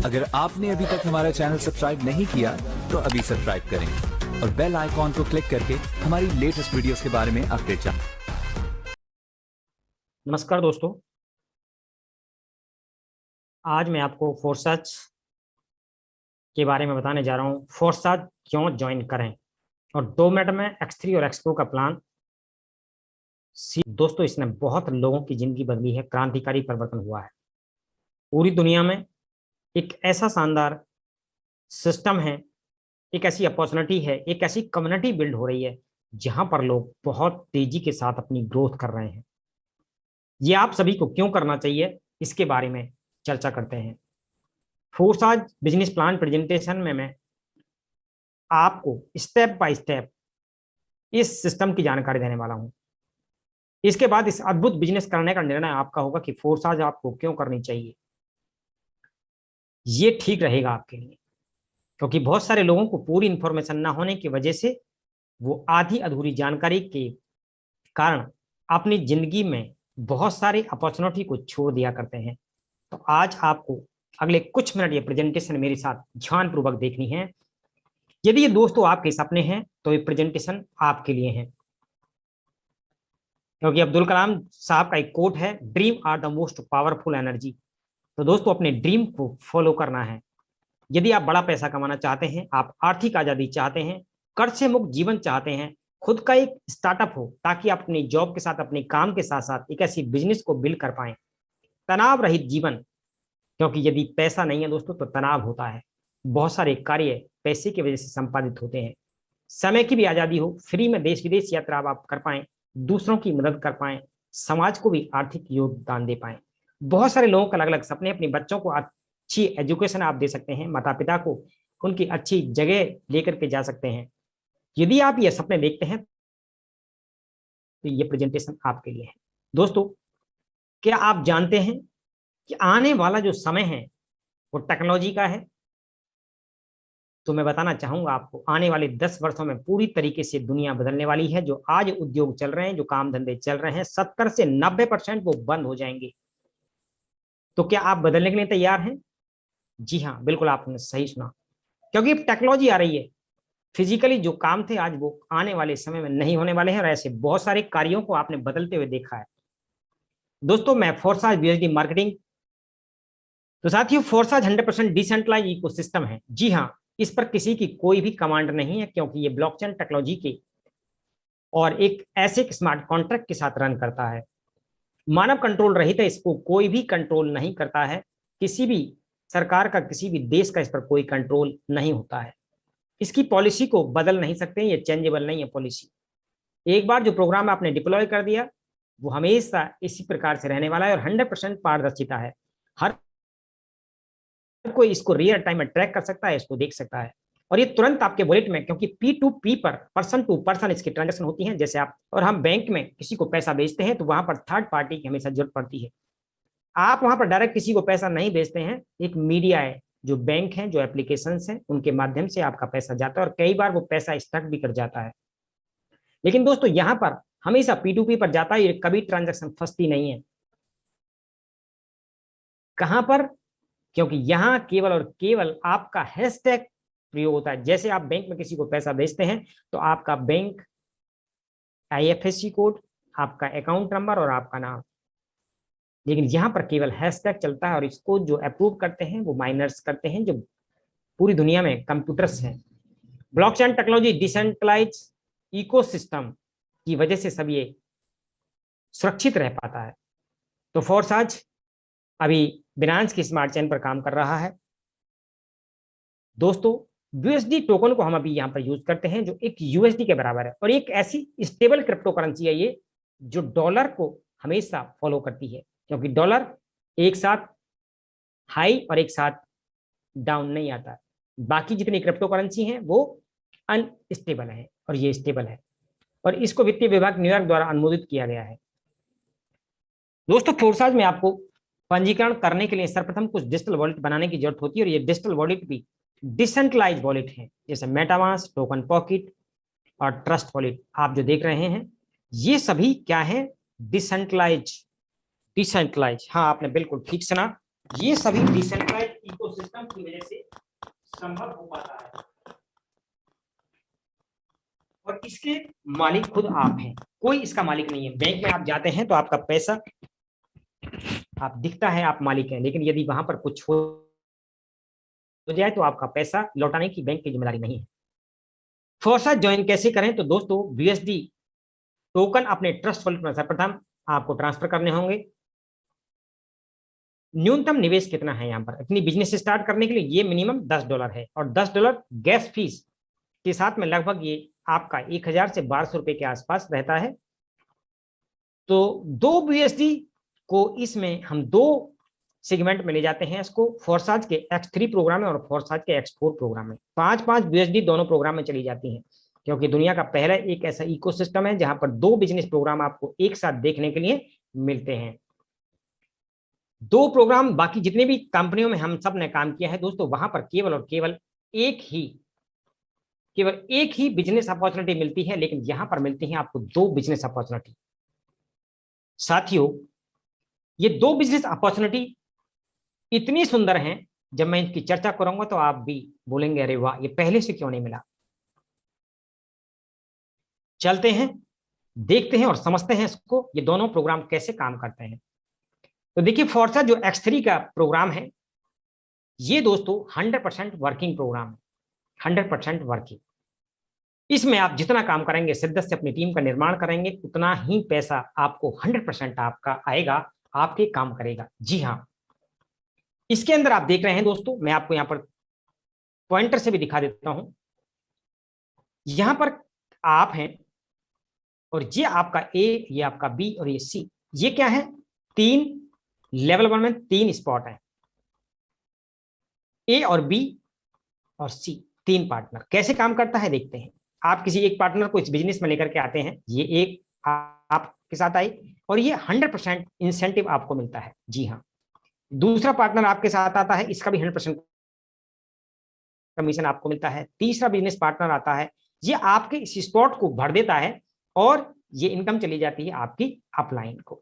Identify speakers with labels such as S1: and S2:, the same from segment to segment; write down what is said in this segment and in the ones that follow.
S1: अगर आपने अभी तक हमारा चैनल सब्सक्राइब नहीं किया तो अभी सब्सक्राइब करें और बेल आइकॉन को क्लिक करके हमारी लेटेस्ट वीडियोस के बारे में अपडेट जानें।
S2: नमस्कार दोस्तों, आज मैं आपको फोर्साज के बारे में बताने जा रहा हूँ। फोर्साज क्यों ज्वाइन करें और 2 मिनट में X3 और X4 का प्लान। दोस्तों, इसने बहुत लोगों की जिंदगी बदली है, क्रांतिकारी परिवर्तन हुआ है। पूरी दुनिया में एक ऐसा शानदार सिस्टम है, एक ऐसी अपॉर्चुनिटी है, एक ऐसी कम्युनिटी बिल्ड हो रही है जहां पर लोग बहुत तेजी के साथ अपनी ग्रोथ कर रहे हैं। ये आप सभी को क्यों करना चाहिए, इसके बारे में चर्चा करते हैं। फोर्साज बिजनेस प्लान प्रेजेंटेशन में मैं आपको स्टेप बाय स्टेप इस सिस्टम की जानकारी देने वाला हूं। इसके बाद इस अद्भुत बिजनेस करने का निर्णय आपका होगा कि फोर्साज आपको क्यों करनी चाहिए। ये ठीक रहेगा आपके लिए, क्योंकि बहुत सारे लोगों को पूरी इंफॉर्मेशन ना होने की वजह से वो आधी अधूरी जानकारी के कारण अपनी जिंदगी में बहुत सारी अपॉर्चुनिटी को छोड़ दिया करते हैं। तो आज आपको अगले कुछ मिनट ये प्रेजेंटेशन मेरे साथ ध्यानपूर्वक देखनी है। यदि ये दोस्तों आपके सपने हैं तो ये प्रेजेंटेशन आपके लिए है, क्योंकि अब्दुल कलाम साहब का एक कोट है, dream are the most powerful energy. तो दोस्तों, अपने ड्रीम को फॉलो करना है। यदि आप बड़ा पैसा कमाना चाहते हैं, आप आर्थिक आजादी चाहते हैं, कर्ज से मुक्त जीवन चाहते हैं, खुद का एक स्टार्टअप हो ताकि आप अपनी जॉब के साथ, अपने काम के साथ साथ एक ऐसी बिजनेस को बिल्ड कर पाए, तनाव रहित जीवन। क्योंकि यदि पैसा नहीं है दोस्तों तो तनाव होता है। बहुत सारे कार्य पैसे की वजह से संपादित होते हैं। समय की भी आजादी हो, फ्री में देश विदेश यात्रा आप कर पाए, दूसरों की मदद कर पाए, समाज को भी आर्थिक योगदान दे पाए। बहुत सारे लोगों का अलग अलग सपने। अपने बच्चों को अच्छी एजुकेशन आप दे सकते हैं, माता पिता को उनकी अच्छी जगह लेकर के जा सकते हैं। यदि आप ये सपने देखते हैं तो ये प्रेजेंटेशन आपके लिए है। दोस्तों, क्या आप जानते हैं कि आने वाला जो समय है वो टेक्नोलॉजी का है? तो मैं बताना चाहूंगा आपको, आने वाले 10 वर्षों में पूरी तरीके से दुनिया बदलने वाली है। जो आज उद्योग चल रहे हैं, जो काम धंधे चल रहे हैं, 70 से 90% वो बंद हो जाएंगे। तो क्या आप बदलने के लिए तैयार हैं? जी हाँ, बिल्कुल आपने सही सुना, क्योंकि टेक्नोलॉजी आ रही है। फिजिकली जो काम थे आज वो आने वाले समय में नहीं होने वाले हैं, और ऐसे बहुत सारे कार्यों को आपने बदलते हुए देखा है। दोस्तों, मैं फोर्साज बीएसडी मार्केटिंग। तो साथियों, फोर्साज 100% डिसेंट्रलाइज इकोसिस्टम है। जी हाँ, इस पर किसी की कोई भी कमांड नहीं है, क्योंकि ये ब्लॉकचेन टेक्नोलॉजी के और एक ऐसे स्मार्ट कॉन्ट्रैक्ट के साथ रन करता है। मानव कंट्रोल रहित है, इसको कोई भी कंट्रोल नहीं करता है। किसी भी सरकार का, किसी भी देश का इस पर कोई कंट्रोल नहीं होता है। इसकी पॉलिसी को बदल नहीं सकते, ये चेंजेबल नहीं है पॉलिसी। एक बार जो प्रोग्राम आपने डिप्लॉय कर दिया वो हमेशा इसी प्रकार से रहने वाला है, और 100% पारदर्शिता है। हर कोई इसको रियल टाइम में ट्रैक कर सकता है, इसको देख सकता है, और ये तुरंत आपके वॉलेट में, क्योंकि P2P पर, पर्सन टू पर्सन इसकी ट्रांजेक्शन होती है। जैसे आप और हम बैंक में किसी को पैसा भेजते हैं तो वहां पर थर्ड पार्टी की हमेशा जरूरत पड़ती है। आप वहां पर डायरेक्ट किसी को पैसा नहीं भेजते हैं, एक मीडिया है, जो बैंक है, जो एप्लीकेशन है, उनके माध्यम से आपका पैसा जाता है, और कई बार वो पैसा स्टक भी कर जाता है। लेकिन दोस्तों, यहाँ पर हमेशा P2P पर जाता है, कभी ट्रांजेक्शन फंसती नहीं है। कहां पर? क्योंकि यहाँ केवल और केवल आपका हैशटैग प्रयोग होता है। जैसे आप बैंक में किसी को पैसा भेजते हैं तो आपका बैंक IFSC कोड, आपका अकाउंट नंबर और आपका नाम, लेकिन यहाँ पर केवल हैशटैग चलता है, और इसको जो अप्रूव करते हैं वो माइनर्स करते हैं, जो पूरी दुनिया में कंप्यूटर्स हैं। ब्लॉकचेन टेक्नोलॉजी डिसेंट्रलाइज इकोसिस्टम की वजह से सब ये सुरक्षित रह पाता है। तो फोर्साज अभी बिनांस की स्मार्ट चेन पर काम कर रहा है। दोस्तों, USD टोकन को हम अभी यहाँ पर यूज करते हैं, जो एक USD के बराबर है, और एक ऐसी स्टेबल क्रिप्टो करेंसी है ये, जो डॉलर को हमेशा फॉलो करती है। क्योंकि डॉलर एक साथ हाई और एक साथ डाउन नहीं आता। बाकी जितनी क्रिप्टो करेंसी हैं वो अनस्टेबल है, और ये स्टेबल है, और इसको वित्तीय विभाग न्यूयॉर्क द्वारा अनुमोदित किया गया है। दोस्तों, फोर्साज में आपको पंजीकरण करने के लिए सर्वप्रथम कुछ डिजिटल वॉलेट बनाने की जरूरत होती है, और ये डिजिटल वॉलेट भी डिसेंट्रलाइज वॉलेट है, जैसे मेटामास्क, टोकन पॉकेट और ट्रस्ट वॉलेट आप जो देख रहे हैं, ये सभी क्या है? डिसेंट्रलाइज। हाँ, आपने बिल्कुल ठीक सुना, ये सभी डिसेंट्रलाइज इकोसिस्टम संभव हो पाता है, और इसके मालिक खुद आप हैं, कोई इसका मालिक नहीं है। बैंक में आप जाते हैं तो आपका पैसा आप दिखता है आप मालिक हैं, लेकिन यदि वहां पर कुछ हो जाए तो आपका पैसा लौटाने की बैंक की जिम्मेदारी नहीं है। फोर्सा ज्वाइन कैसे करें? तो दोस्तों BSD टोकन अपने ट्रस्ट वॉलेट में सर्वप्रथम आपको ट्रांसफर करने होंगे। न्यूनतम निवेश कितना है यहाँ पर अपनी बिजनेस स्टार्ट करने के लिए? ये मिनिमम $10 है, और $10 गैस फीस के साथ में लगभग ये आपका 1000 से 1200 रुपए के आसपास रहता है। तो 2 BSD को इसमें हम 2 सेगमेंट में ले जाते हैं इसको, फोर्साज के X3 प्रोग्राम में और फोर्साज के X4 प्रोग्राम में। 5-5 BSD दोनों प्रोग्राम में चली जाती हैं, क्योंकि दुनिया का पहला एक ऐसा इकोसिस्टम है जहां पर 2 बिजनेस प्रोग्राम आपको एक साथ देखने के लिए मिलते हैं। 2 प्रोग्राम बाकी जितने भी कंपनियों में हम सब ने काम किया है दोस्तों, वहां पर केवल और केवल एक ही बिजनेस अपॉर्चुनिटी मिलती है, लेकिन यहां पर मिलती है आपको 2 बिजनेस अपॉर्चुनिटी। साथियों, ये 2 बिजनेस अपॉर्चुनिटी इतनी सुंदर हैं, जब मैं इनकी चर्चा करूंगा तो आप भी बोलेंगे अरे वाह, ये पहले से क्यों नहीं मिला। चलते हैं, देखते हैं और समझते हैं इसको, ये दोनों प्रोग्राम कैसे काम करते हैं। तो देखिए, फोर्सा जो X3 का प्रोग्राम है, ये दोस्तों 100% वर्किंग प्रोग्राम है, 100% वर्किंग। इसमें आप जितना काम करेंगे, शिद्दत से अपनी टीम का निर्माण करेंगे, उतना ही पैसा आपको 100% आपका आएगा, आपके काम करेगा। जी हाँ, इसके अंदर आप देख रहे हैं दोस्तों, मैं आपको यहाँ पर पॉइंटर से भी दिखा देता हूं। यहां पर आप हैं, और ये आपका A, ये आपका B और ये C। ये क्या है? 3 लेवल 1 में 3 स्पॉट है, A और B और C, 3 पार्टनर। कैसे काम करता है देखते हैं। आप किसी एक पार्टनर को इस बिजनेस में लेकर के आते हैं, ये एक आपके साथ आई, और ये 100% इंसेंटिव आपको मिलता है। जी हाँ, दूसरा पार्टनर आपके साथ आता है, इसका भी 100% कमीशन आपको मिलता है। तीसरा बिजनेस पार्टनर आता है, ये आपके इस स्पॉट को भर देता है, और ये इनकम चली जाती है आपकी अपलाइन को।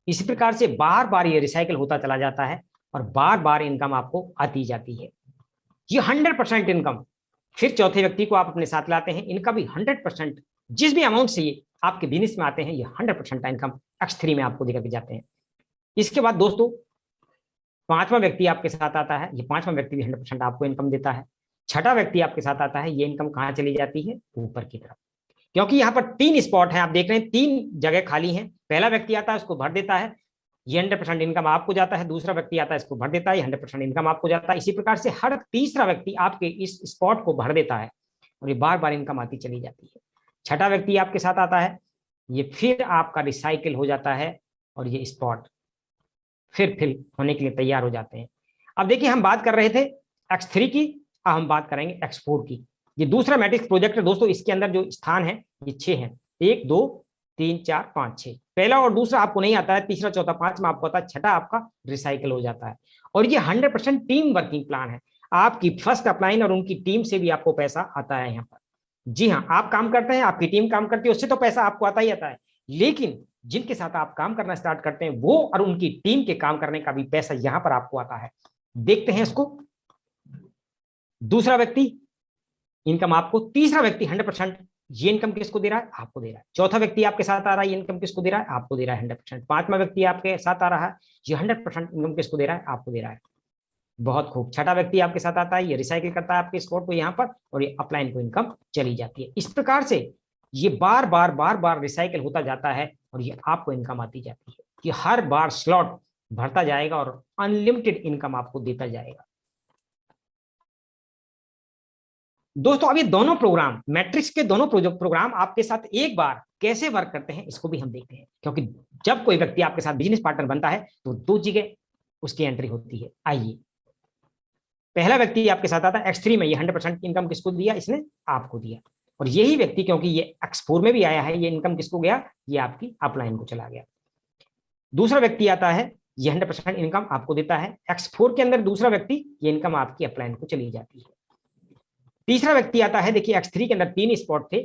S2: इसी प्रकार से बार बार ये रिसाइकल होता चला जाता है, और बार बार इनकम आपको आती जाती है। ये 100% इनकम। फिर चौथे व्यक्ति को आप अपने साथ लाते हैं, इनका भी 100%, जिस भी अमाउंट से ये आपके बिजनेस में आते हैं, ये 100% इनकम X3 में आपको देकर के जाते हैं। इसके बाद दोस्तों 5वां व्यक्ति आपके साथ आता है, ये 5वां व्यक्ति भी 100% आपको इनकम देता है। 6ठा व्यक्ति आपके साथ आता है, ये इनकम कहाँ चली जाती है? ऊपर की तरफ, क्योंकि यहाँ पर 3 स्पॉट हैं, आप देख रहे हैं 3 जगह खाली हैं। पहला व्यक्ति आता है, उसको भर देता है, ये 100% इनकम आपको जाता है। दूसरा व्यक्ति आता है, इसको भर देता है, ये 100% इनकम आपको जाता है। इसी प्रकार से हर तीसरा व्यक्ति आपके इस स्पॉट को भर देता है, और ये बार बार इनकम आती चली जाती है। 6ठा व्यक्ति आपके साथ आता है, ये फिर आपका रिसाइकिल हो जाता है, और ये स्पॉट फिर फिल होने के लिए तैयार हो जाते हैं। अब देखिए, हम बात कर रहे थे X3 की, अब हम बात करेंगे X4 की। ये दूसरा मैट्रिक्स प्रोजेक्ट है दोस्तों, इसके अंदर जो स्थान है ये 6 हैं, 1 2 3 4 5 6। पहला और दूसरा आपको नहीं आता है, तीसरा चौथा पांचवा आपको आता है, छठा आपका रिसाइकिल हो जाता है। और ये 100% टीम वर्किंग प्लान है, आपकी फर्स्ट अपलाइन और उनकी टीम से भी आपको पैसा आता है यहाँ पर। जी हाँ, आप काम करते हैं, आपकी टीम काम करती है, उससे तो पैसा आपको आता ही आता है, लेकिन जिनके साथ आप काम करना स्टार्ट करते हैं, वो और उनकी टीम के काम करने का भी पैसा यहां पर आपको आता है। देखते हैं इसको। दूसरा व्यक्ति इनकम आपको, तीसरा व्यक्ति 100% ये इनकम किसको दे रहा है? आपको दे रहा है। चौथा व्यक्ति आपके साथ आ रहा है, ये इनकम किसको दे रहा है? आपको दे रहा है 100%। 5वां व्यक्ति आपके साथ आ रहा है, ये 100% इनकम किसको दे रहा है? आपको दे रहा है। बहुत खूब। 6ठा व्यक्ति आपके साथ आता है, ये रिसाइकिल करता है आपके स्पॉट को यहाँ पर, और ये अपलाइन को इनकम चली जाती है। इस प्रकार से ये बार बार रिसाइकिल होता जाता है, और ये आपको इनकम आती जाती है। कि हर बार स्लॉट भरता जाएगा और अनलिमिटेड इनकम आपको देता जाएगा। दोस्तों, अब ये दोनों प्रोग्राम, मैट्रिक्स के दोनों प्रोग्राम आपके साथ एक बार कैसे वर्क करते हैं, इसको भी हम देखते हैं। क्योंकि जब कोई व्यक्ति आपके साथ बिजनेस पार्टनर बनता है, तो 2 जगह उसकी एंट्री होती है। आइए, पहला व्यक्ति आपके साथ आता है X3 में, ये 100% इनकम किसको दिया? इसने आपको दिया। और यही व्यक्ति, क्योंकि ये X4 में भी आया है, ये इनकम किसको गया? ये आपकी अपलाइन को चला गया। दूसरा व्यक्ति आता है, ये 100% इनकम आपको देता है। X4 के अंदर दूसरा व्यक्ति, ये इनकम आपकी अपलाइन को चली जाती है। तीसरा व्यक्ति आता है, देखिए X3 के अंदर 3 स्पॉट थे,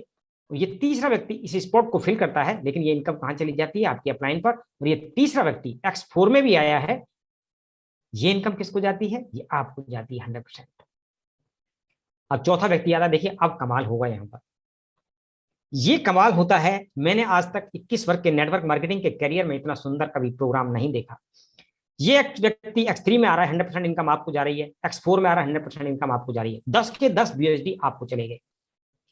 S2: ये तीसरा व्यक्ति इस स्पॉट को फिल करता है, लेकिन ये इनकम कहां चली जाती है? आपकी अपलाइन पर। और ये तीसरा व्यक्ति X4 में भी आया है, ये इनकम किसको जाती है? ये आपको जाती है 100%। अब चौथा व्यक्ति आता है, देखिए अब कमाल होगा यहाँ पर। ये कमाल होता है, मैंने आज तक 21 वर्ष के नेटवर्क मार्केटिंग के करियर में इतना सुंदर कभी प्रोग्राम नहीं देखा। ये व्यक्ति X3 में आ रहा है, 100% इनकम आपको जा रही है। X4 में आ रहा है, 100% इनकम आपको जा रही है। 10 के 10 BUSD आपको चले गए।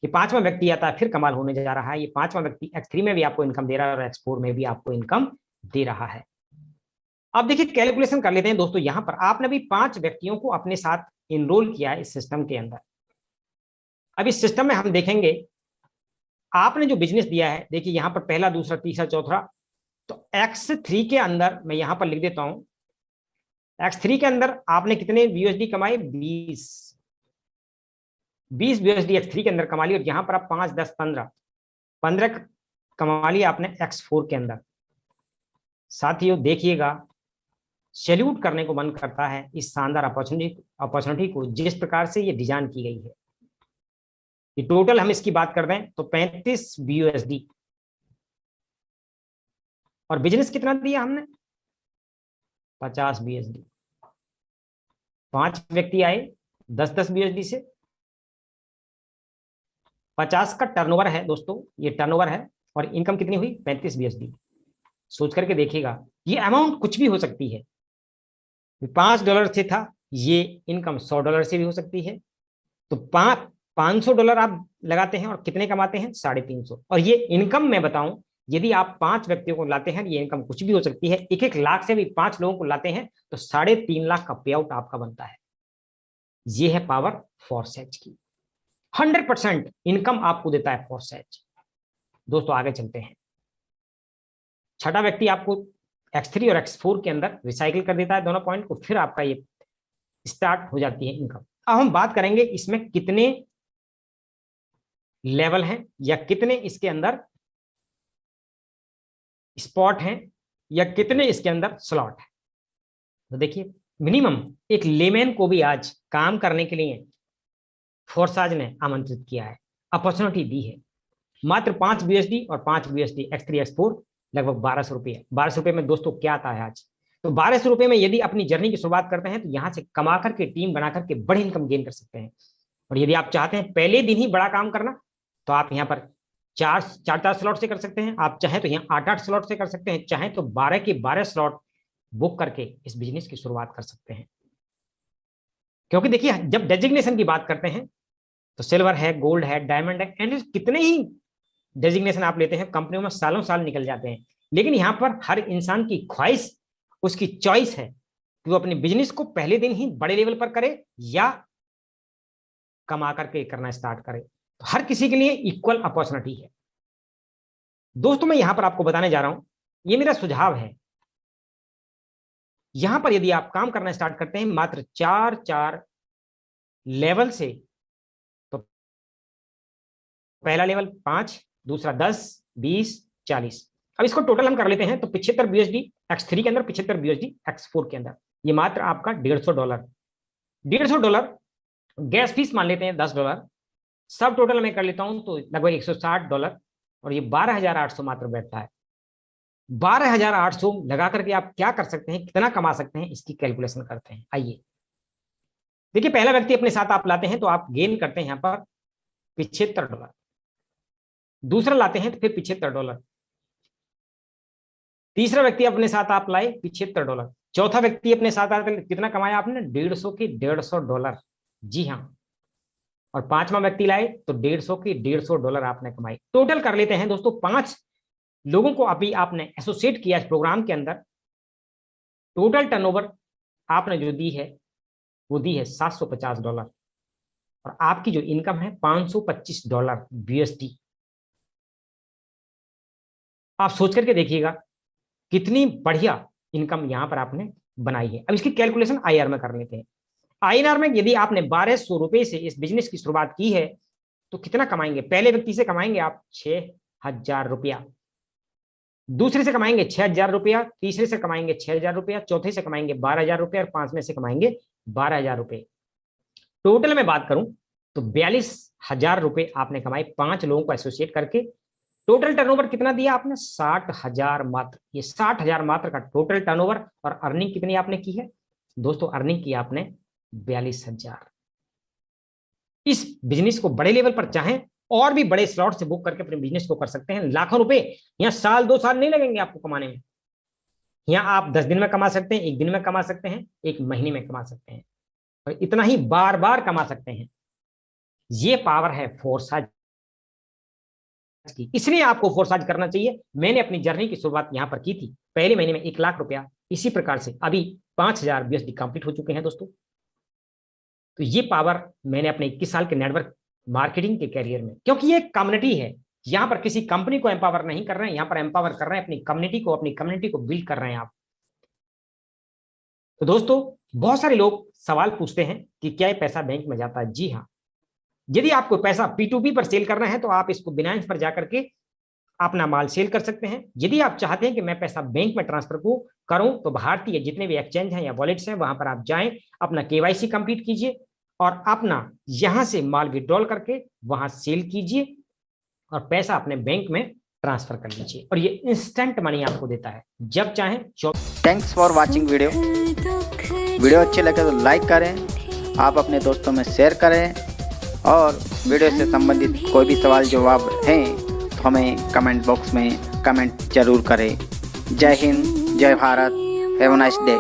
S2: ये पांचवा व्यक्ति आता है, फिर कमाल होने जा रहा है। ये पांचवा व्यक्ति X3 में भी आपको इनकम दे रहा है और X4 में भी आपको इनकम दे रहा है। अब देखिए कैलकुलेशन कर लेते हैं दोस्तों। यहां पर आपने भी 5 व्यक्तियों को अपने साथ इनरोल किया है इस सिस्टम के अंदर। अब इस सिस्टम में हम देखेंगे आपने जो बिजनेस दिया है, देखिए यहां पर पहला, दूसरा, तीसरा, चौथा, तो X3 के अंदर मैं यहां पर लिख देता हूं, X3 के अंदर आपने कितने BUSD कमाए? 20 BUSD X3 के अंदर कमा ली। और यहां पर आप 5, 10, 15 कमा लिया आपने X4 के अंदर। साथियों देखिएगा, सैल्यूट करने को मन करता है इस शानदार अपॉर्चुनिटी को, जिस प्रकार से ये डिजाइन की गई है। ये टोटल हम इसकी बात कर दें तो 35 BUSD, और बिजनेस कितना दिया हमने? 50 BUSD। 5 व्यक्ति आए 10-10 BUSD से, 50 का टर्नओवर है दोस्तों, ये टर्नओवर है, और इनकम कितनी हुई? 35 BUSD। सोच करके देखिएगा, ये अमाउंट कुछ भी हो सकती है। $5 से था, ये इनकम $100 से भी हो सकती है। तो $500 आप लगाते हैं और कितने कमाते हैं? 350। और ये इनकम मैं बताऊं, यदि आप 5 व्यक्तियों को लाते हैं, ये इनकम कुछ भी हो सकती है। 1-1 लाख से भी 5 लोगों को लाते हैं तो 3.5 लाख का पे आउट आपका बनता है। ये है पावर फॉरसेज की। 100% इनकम आपको देता है फॉरसेज। दोस्तों आगे चलते हैं। छठा व्यक्ति आपको X3 और X4 के अंदर रिसाइकिल कर देता है दोनों पॉइंट को, फिर आपका ये स्टार्ट हो जाती है इनकम। अब हम बात करेंगे इसमें कितने लेवल हैं या कितने इसके अंदर स्पॉट हैं या कितने इसके अंदर स्लॉट है। तो देखिए, मिनिमम एक लेमैन को भी आज काम करने के लिए फोर्साज ने आमंत्रित किया है, अपॉर्चुनिटी दी है। मात्र 5 BUSD और 5 BUSD X3 X4 लगभग 1200 रुपये। 1200 रुपये में दोस्तों क्या आता है आज? तो 1200 रुपये में यदि अपनी जर्नी की शुरुआत करते हैं तो यहां से कमा करके, टीम बना करके बड़ी इनकम गेन कर सकते हैं। और यदि आप चाहते हैं पहले दिन ही बड़ा काम करना, तो आप यहाँ पर 4 स्लॉट से कर सकते हैं। आप चाहें तो यहाँ 8 स्लॉट से कर सकते हैं। चाहें तो 12 के 12 स्लॉट बुक करके इस बिजनेस की शुरुआत कर सकते हैं। क्योंकि देखिए, जब डेजिग्नेशन की बात करते हैं तो सिल्वर है, गोल्ड है, डायमंड है, एंड कितने ही डेजिग्नेशन आप लेते हैं, कंपनियों में सालों साल निकल जाते हैं। लेकिन यहां पर हर इंसान की ख्वाहिश, उसकी चॉइस है कि वो अपने बिजनेस को पहले दिन ही बड़े लेवल पर करे या कमा करके करना स्टार्ट करे। तो हर किसी के लिए इक्वल अपॉर्चुनिटी है। दोस्तों मैं यहां पर आपको बताने जा रहा हूं, ये मेरा सुझाव है। यहां पर यदि आप काम करना स्टार्ट करते हैं मात्र 4 लेवल से, तो पहला लेवल 5, दूसरा 10, 20, 40। अब इसको टोटल हम कर लेते हैं तो 75 BUSD X3 के अंदर, 75 BUSD X4 के अंदर। ये मात्र आपका $150। $150 गैस फीस मान लेते हैं $10, सब टोटल मैं कर लेता हूं तो लगभग $160, और ये 12,800 मात्र बैठता है। 12,800 लगा करके आप क्या कर सकते हैं, कितना कमा सकते हैं, इसकी कैलकुलेशन करते हैं। आइए देखिए, पहला व्यक्ति अपने साथ आप लाते हैं तो आप गेन करते हैं यहां पर $75। दूसरा लाते हैं तो फिर $75। तीसरा व्यक्ति अपने साथ आप लाए $75। चौथा व्यक्ति अपने साथ आते, कितना कमाया आपने? 150 के $150। जी हाँ। और पांचवा व्यक्ति लाए तो 150 के $150 आपने कमाई। टोटल कर लेते हैं दोस्तों, 5 लोगों को अभी आपने एसोसिएट किया इस प्रोग्राम के अंदर। टोटल टर्नओवर आपने जो दी है वो दी है $750, और आपकी जो इनकम है $525 BUSD। आप सोच करके देखिएगा कितनी बढ़िया इनकम यहां पर आपने बनाई है। अब इसकी कैलकुलेशन INR में कर लेते हैं। INR में यदि आपने 1200 रुपए से इस बिजनेस की शुरुआत की है तो कितना कमाएंगे? पहले व्यक्ति से कमाएंगे आप 6,000 रुपया, दूसरे से कमाएंगे 6,000 रुपया, तीसरे से कमाएंगे 6,000 रुपया, चौथे से कमाएंगे 12,000 रुपया, और पांचवें से कमाएंगे 12,000 रुपये। टोटल में बात करूं तो 42,000 रुपए आपने कमाए 5 लोगों को एसोसिएट करके। टोटल टर्नओवर कितना दिया आपने? 60,000 मात्र। ये 60,000 मात्र का टोटल टर्नओवर, और अर्निंग कितनी आपने की है दोस्तों? अर्निंग की आपने 42,000। इस बिजनेस को बड़े लेवल पर चाहें और भी बड़े स्लॉट से बुक करके अपने बिजनेस को कर सकते हैं। लाखों रुपए यहाँ साल 2 साल नहीं लगेंगे आपको कमाने में। यहाँ आप 10 दिन में कमा सकते हैं, 1 दिन में कमा सकते हैं, 1 महीने में कमा सकते हैं, और इतना ही बार बार कमा सकते हैं। ये पावर है फोर्साज की, इसलिए आपको फोर्साज करना चाहिए। मैंने अपनी जर्नी की शुरुआत यहाँ पर की थी। पहले महीने में 1 लाख रुपया, इसी प्रकार से अभी 5000 USD कंप्लीट हो चुके हैं दोस्तों। तो ये पावर मैंने अपने 21 साल के नेटवर्क मार्केटिंग के करियर में, क्योंकि ये कम्युनिटी है, यहाँ पर किसी कंपनी को एम्पावर नहीं कर रहे हैं, यहाँ पर एम्पावर कर रहे हैं अपनी कम्युनिटी को बिल्ड कर रहे हैं आप। तो दोस्तों, बहुत सारे लोग सवाल पूछते हैं कि क्या ये पैसा बैंक में जाता है। जी हाँ, यदि आपको पैसा P2P पर सेल करना है तो आप इसको बिनाइंस पर जाकर के अपना माल सेल कर सकते हैं। यदि आप चाहते हैं कि मैं पैसा बैंक में ट्रांसफर करूं तो भारतीय जितने भी एक्सचेंज हैं या वॉलेट्स हैं वहां पर आप जाएं, अपना KYC कंप्लीट कीजिए और अपना यहां से माल विड्रॉल करके वहां सेल कीजिए और पैसा अपने बैंक में ट्रांसफर कर लीजिए, और ये इंस्टेंट मनी आपको देता है जब चाहें।
S3: थैंक्स फॉर वाचिंग वीडियो अच्छे लगे तो लाइक करें, आप अपने दोस्तों में शेयर करें, और वीडियो से संबंधित कोई भी सवाल जवाब हैं तो हमें कमेंट बॉक्स में कमेंट जरूर करें। जय हिंद, जय Bharat, have a nice day.